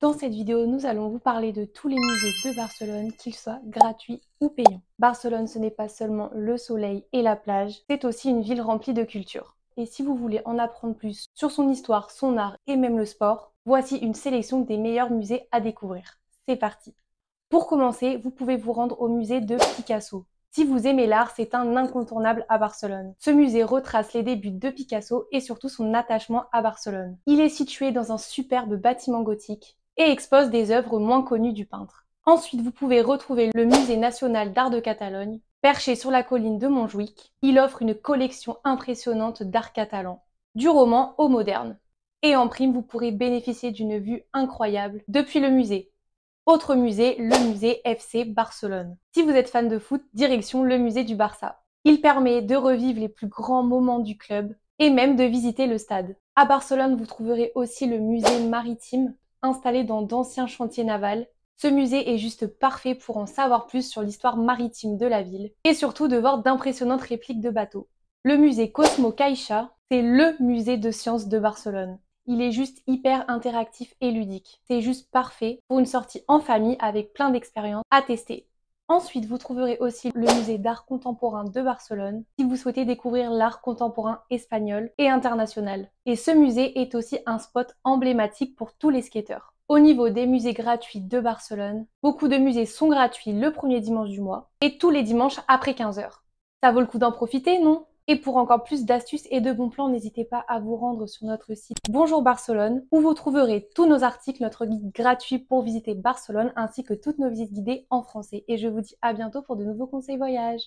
Dans cette vidéo, nous allons vous parler de tous les musées de Barcelone, qu'ils soient gratuits ou payants. Barcelone, ce n'est pas seulement le soleil et la plage, c'est aussi une ville remplie de culture. Et si vous voulez en apprendre plus sur son histoire, son art et même le sport, voici une sélection des meilleurs musées à découvrir. C'est parti! Pour commencer, vous pouvez vous rendre au musée de Picasso. Si vous aimez l'art, c'est un incontournable à Barcelone. Ce musée retrace les débuts de Picasso et surtout son attachement à Barcelone. Il est situé dans un superbe bâtiment gothique et expose des œuvres moins connues du peintre. Ensuite, vous pouvez retrouver le Musée national d'art de Catalogne. Perché sur la colline de Montjuïc, il offre une collection impressionnante d'art catalan, du roman au moderne. Et en prime, vous pourrez bénéficier d'une vue incroyable depuis le musée. Autre musée, le musée FC Barcelone. Si vous êtes fan de foot, direction le musée du Barça. Il permet de revivre les plus grands moments du club et même de visiter le stade. À Barcelone, vous trouverez aussi le musée maritime, installé dans d'anciens chantiers navals. Ce musée est juste parfait pour en savoir plus sur l'histoire maritime de la ville et surtout de voir d'impressionnantes répliques de bateaux. Le musée Cosmo Caixa, c'est le musée de sciences de Barcelone. Il est juste hyper interactif et ludique. C'est juste parfait pour une sortie en famille avec plein d'expériences à tester. Ensuite, vous trouverez aussi le musée d'art contemporain de Barcelone si vous souhaitez découvrir l'art contemporain espagnol et international. Et ce musée est aussi un spot emblématique pour tous les skateurs. Au niveau des musées gratuits de Barcelone, beaucoup de musées sont gratuits le premier dimanche du mois et tous les dimanches après 15 h. Ça vaut le coup d'en profiter, non ? Et pour encore plus d'astuces et de bons plans, n'hésitez pas à vous rendre sur notre site Bonjour Barcelone, où vous trouverez tous nos articles, notre guide gratuit pour visiter Barcelone, ainsi que toutes nos visites guidées en français. Et je vous dis à bientôt pour de nouveaux conseils voyage.